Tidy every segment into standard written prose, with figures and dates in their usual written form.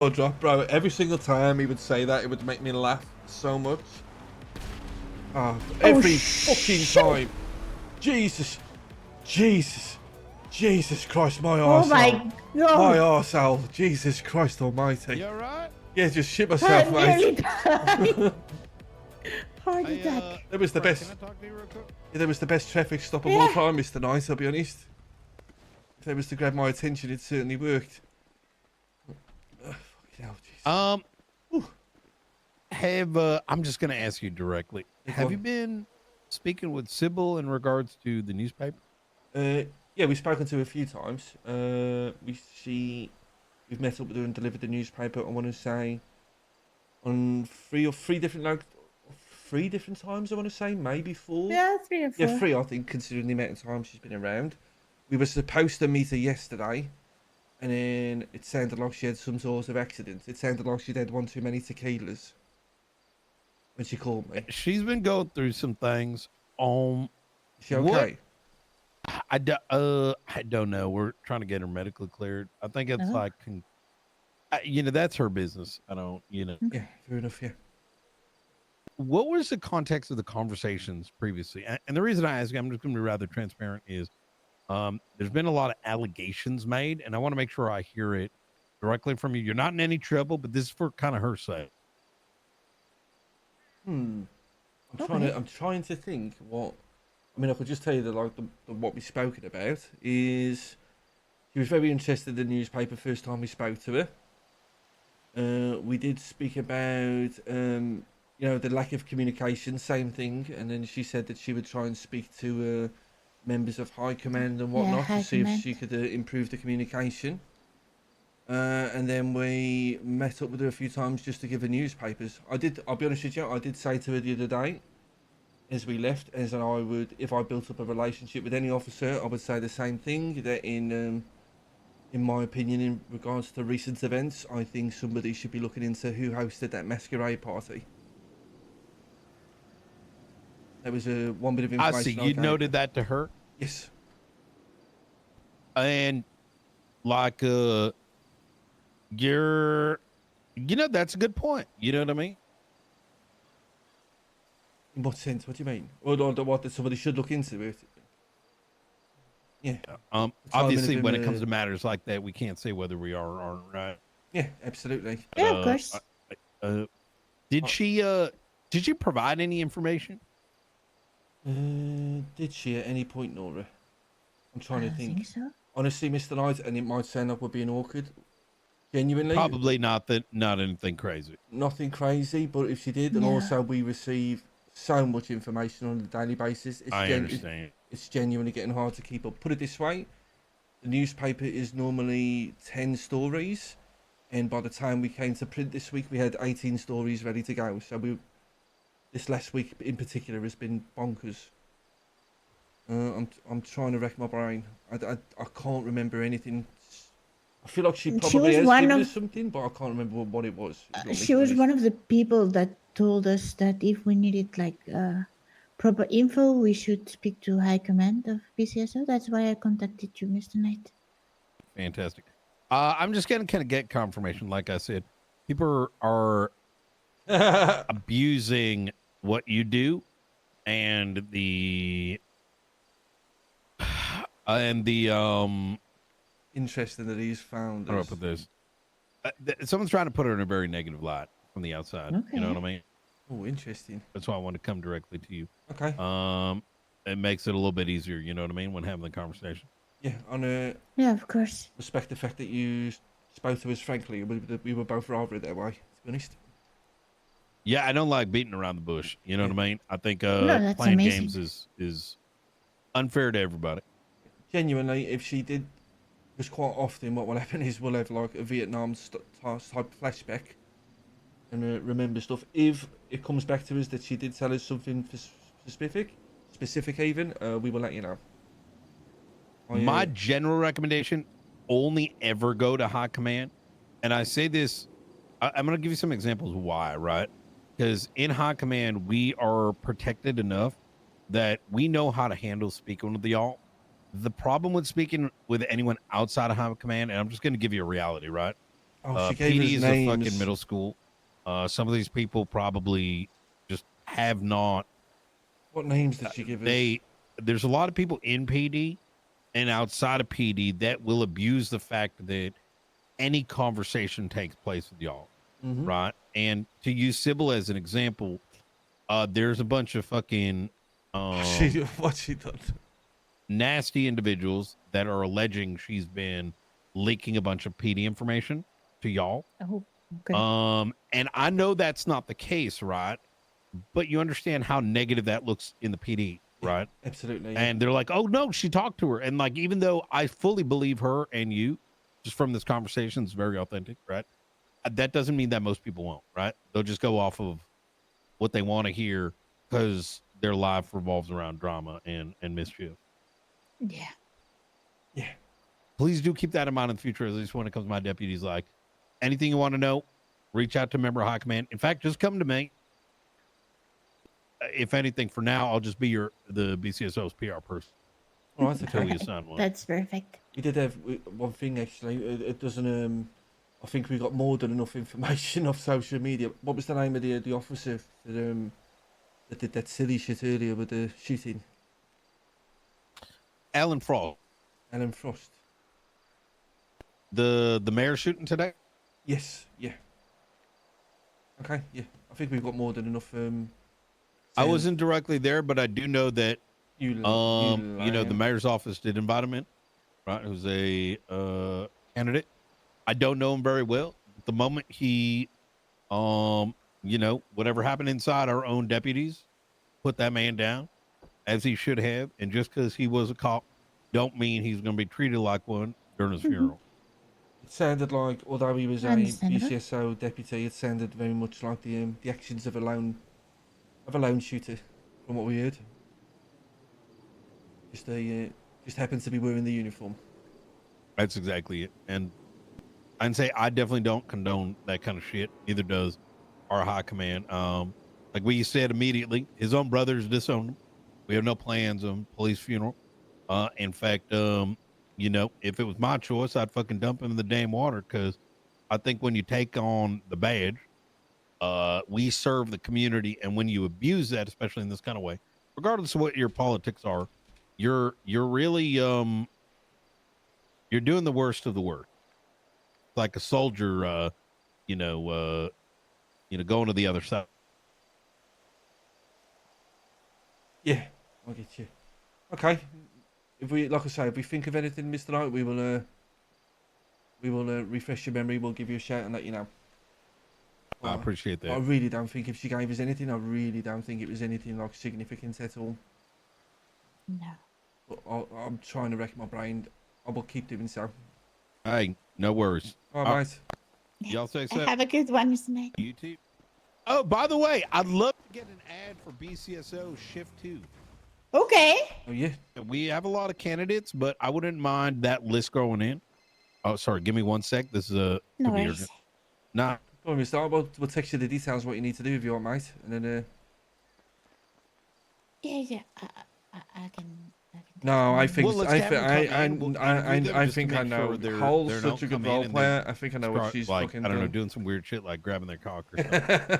Or drop, bro. Every single time he would say that, it would make me laugh so much. Every fucking time. Jesus. Jesus. Jesus Christ, my Oh arsehole. my My god! arsehole. Jesus Christ almighty. You alright? Yeah, just shit I myself, nearly mate. died. Heart Hey, attack. That was the Frank, best. Can I talk to you real quick? Yeah, that was the best traffic stop of all time, Mr. Knight, I'll be honest. If that was to grab my attention, it certainly worked. Fucking hell, Jesus. I'm just gonna ask you directly. Yeah, go Have on. you been speaking with Sybil in regards to the newspaper? Yeah, we've spoken to her a few times. We've met up with her and delivered the newspaper. I want to say on three different times. I want to say maybe four. Yeah, 3 or 4. Yeah, three. I think considering the amount of time she's been around. We were supposed to meet her yesterday, and then it sounded like she had some sort of accident. It sounded like she'd had one too many tequilas when she called me. She's been going through some things. Is she okay? What? I don't know. We're trying to get her medically cleared. I think it's Oh. like, that's her business. I don't, Yeah, fair enough. Yeah. What was the context of the conversations previously? And the reason I ask, I'm just going to be rather transparent, is there's been a lot of allegations made, and I want to make sure I hear it directly from you. You're not in any trouble, but this is for kind of her sake. I'm Okay. trying to think what. I mean, I could just tell you that what we spoken about is she was very interested in the newspaper first time we spoke to her. We did speak about the lack of communication, same thing, and then she said that she would try and speak to members of high command and whatnot high to see command. if she could improve the communication. And then we met up with her a few times just to give her newspapers. I'll be honest with you, I did say to her the other day, as we left, as I would, if I built up a relationship with any officer, I would say the same thing, that in my opinion, in regards to recent events, I think somebody should be looking into who hosted that masquerade party. That was one bit of I information. see. You noted that to her? Yes. And like, that's a good point. You know what I mean? In what sense? What do you mean? Or what, that somebody should look into it? Yeah. Obviously, when it comes to matters like that, we can't say whether we are or aren't, right? Yeah, absolutely. Yeah, of course. Did she provide any information? Did she at any point, Nora? I'm trying to think. So. Honestly, Mr. Knight, and it might sound like we're being awkward. Genuinely, Probably not anything crazy. nothing crazy. But if she did, and also we receive so much information on a daily basis, I understand. It's genuinely getting hard to keep up. Put it this way: the newspaper is normally 10 stories, and by the time we came to print this week, we had 18 stories ready to go. So this last week in particular has been bonkers. I'm trying to rack my brain. I can't remember anything. I feel like she probably has given us something, but I can't remember what it was. She was one of the people that told us that if we needed proper info, we should speak to High Command of PCSO. That's why I contacted you, Mr. Knight. Fantastic. I'm just going to kind of get confirmation. Like I said, people are abusing what you do, and the interesting that he's found. How do I put this? Someone's trying to put her in a very negative light from the outside. Okay. You know what I mean? Oh, interesting. That's why I want to come directly to you. Okay. It makes it a little bit easier. You know what I mean? When having the conversation. Yeah, yeah, of course. Respect the fact that you spoke to us frankly. We were both rather it that way, to be honest. Yeah, I don't like beating around the bush. You know what I mean? I think that's playing amazing. games is unfair to everybody. Genuinely, if she did, because quite often what will happen is we'll have like a Vietnam type flashback and remember stuff. If it comes back to us that she did tell us something specific even, we will let you know. My general recommendation, only ever go to high command. And I say this, I'm going to give you some examples why, right? Because in high command, we are protected enough that we know how to handle speaking with y'all. The problem with speaking with anyone outside of high command, and I'm just going to give you a reality, right? Oh, she gave PD us is names. a fucking middle school. Some of these people probably just have not. What names did she give us? There's a lot of people in PD and outside of PD that will abuse the fact that any conversation takes place with y'all, right? And to use Sybil as an example, there's a bunch of fucking What she done? nasty individuals that are alleging she's been leaking a bunch of PD information to y'all. Oh, okay. And I know that's not the case, right? But you understand how negative that looks in the PD, right? Absolutely. Yeah. And they're like, oh no, she talked to her. And like, even though I fully believe her and you, just from this conversation, it's very authentic, right? That doesn't mean that most people won't, right? They'll just go off of what they want to hear because their life revolves around drama and mischief. Yeah. Yeah. Please do keep that in mind in the future, at least when it comes to my deputies. Like, anything you want to know, reach out to a member of High Command. In fact, just come to me. If anything, for now, I'll just be the BCSO's PR person. All right. Until we Okay. assign one. That's perfect. We did have one thing actually. It doesn't. I think we got more than enough information off social media. What was the name of the officer that did that silly shit earlier with the shooting? Alan Frost. Alan Frost. The mayor shooting today? Yes. Yeah. Okay. Yeah. I think we've got more than enough. I wasn't directly there, but I do know that you know, the mayor's office did invite him in, right? Who's a candidate. I don't know him very well. At the moment he you know, whatever happened inside, our own deputies put that man down as he should have, and just because he was a cop don't mean he's going to be treated like one during his funeral. It sounded like, although he was a Understandable. BCSO deputy, it sounded very much like the actions of a lone shooter, from what we heard. Just happens to be wearing the uniform. That's exactly it. And I'd say I definitely don't condone that kind of shit. Neither does our high command. Like we said immediately, his own brothers disowned him. We have no plans on police funeral. In fact, you know, if it was my choice, I'd fucking dump him in the damn water, because I think when you take on the badge, we serve the community, and when you abuse that, especially in this kind of way, regardless of what your politics are, you're really you're doing the worst of the worst. Like a soldier, you know, going to the other side. Yeah, I get you. Okay, if we, like I say, if we think of anything, Mr. Knight, we will refresh your memory. We'll give you a shout and let you know. I appreciate that. I really don't think if she gave us anything, I really don't think it was anything like significant at all. No. But I'm trying to rack my brain. I will keep doing so. Hey, no worries. All right, mate. Y'all say so. Have a good one, Mr. Knight. You too. Oh, by the way, I'd love to get an ad for BCSO Shift 2. Okay. Oh, yeah. We have a lot of candidates, but I wouldn't mind that list going in. Oh, sorry. Give me 1 sec. This is a... No worries. Nah. Go on, Mr. We'll text you the details, what you need to do if you want, mate. And then... Yeah. I can. No, I think Well, let's have them come in. I think I make know. sure they're Cole's not such a good come in role and player. then I think I know what start, she's like, fucking I don't know, doing. doing some weird shit like grabbing their cock or something.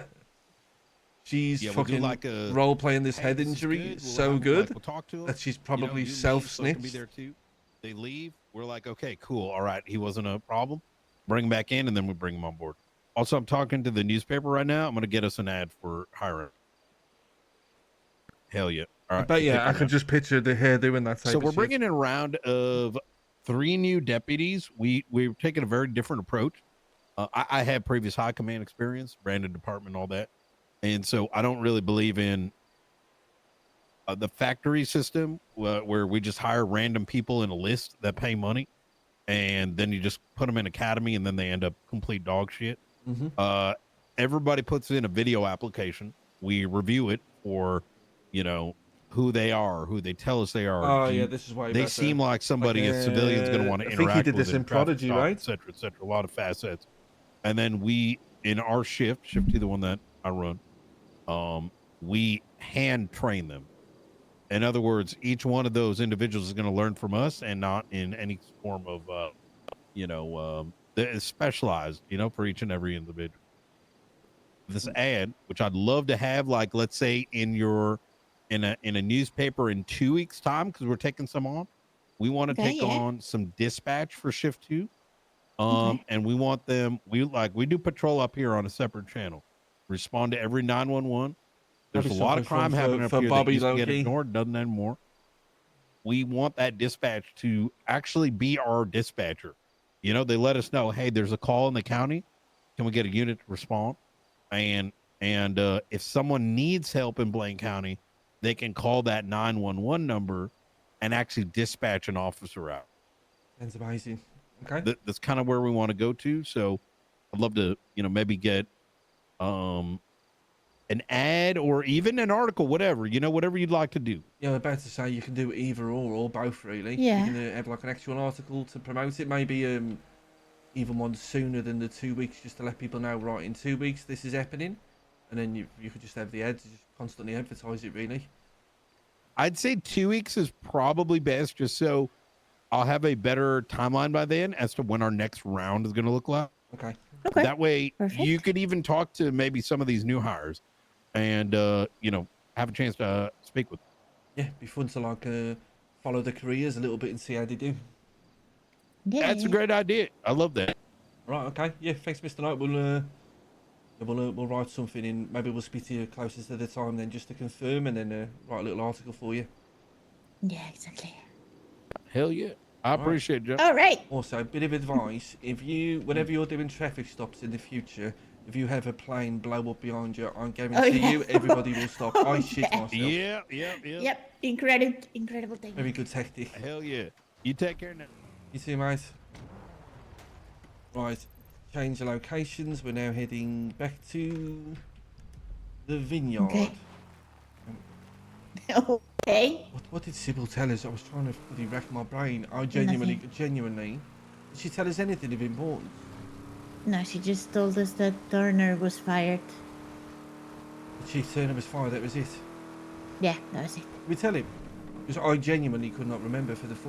She's Yeah, we'll do fucking like a, role playing this "Hey, head this is injury good. so have- good like, we'll talk to them. that she's You know, probably you and me self supposed to be snitched. there too. They leave. We're like, okay, cool. All right, he wasn't a problem. Bring him back in, and then we bring him on board. Also, I'm talking to the newspaper right now. I'm going to get us an ad for hiring. Hell yeah! All right, But yeah, I take care, could man. just picture the hair doing that type So of we're shit. bringing in a round of 3 new deputies. We're taking a very different approach. I have previous high command experience, branded department, all that, and so I don't really believe in the factory system where we just hire random people in a list that pay money, and then you just put them in academy, and then they end up complete dog shit. Mm-hmm. Everybody puts in a video application. We review it for, you know, who they are, who they tell us they are. Oh yeah, this is why They seem like somebody a civilian's going to want to I think he interact did with this in in traffic Prodigy, stop, right? et cetera, et cetera. A lot of facets. And then we, in our shift 2, the one that I run, we hand train them. In other words, each one of those individuals is going to learn from us and not in any form of, It's specialized, you know, for each and every individual. This ad, which I'd love to have, like, let's say in a newspaper in 2 weeks' time, because we're taking some on. We want to Okay, take yeah. on some dispatch for shift 2. Okay. And we want them, we do patrol up here on a separate channel, respond to every 911. There's Maybe a lot something of crime happening up for here that Bobby used to get Loki. ignored, doesn't anymore. We want that dispatch to actually be our dispatcher. You know, they let us know, hey, there's a call in the county. Can we get a unit to respond? And if someone needs help in Blaine County, they can call that 911 number and actually dispatch an officer out. Sounds amazing. Okay. That's kind of where we want to go to. So I'd love to, you know, maybe get an ad or even an article, whatever, you know, whatever you'd like to do. Yeah, I'm about to say you can do either or both really. Yeah. You can have like an actual article to promote it, maybe even one sooner than the 2 weeks, just to let people know, right, in 2 weeks this is happening, and then you could just have the ads, just constantly advertise it really. I'd say 2 weeks is probably best, just so I'll have a better timeline by then as to when our next round is going to look like. Okay. Okay. That way, Perfect. you could even talk to maybe some of these new hires, and you know, have a chance to speak with them. Yeah, be fun to like follow the careers a little bit and see how they do. Yeah. That's a great idea. I love that. Right. Okay. Yeah. Thanks, Mr. Knight. We'll write something in. Maybe we'll speak to you closer to the time then, just to confirm, and then write a little article for you. Yeah, exactly. Hell yeah. I appreciate it, Joe. All right. Also, a bit of advice: whenever you're doing traffic stops in the future, if you have a plane blow up behind you, I guarantee you everybody will stop. I shit myself. Yeah. Yep. Incredible thing. Very good tactic. Hell yeah. You take care now. You too, mate. Right, change the locations. We're now heading back to the vineyard. Okay. Okay. What did Sybil tell us? I was trying to really rack my brain. I genuinely. Did she tell us anything of importance? No, she just told us that Turner was fired. The Chief Turner was fired, that was it. Yeah, that was it. Did we tell him? Because I genuinely could not remember for the fuck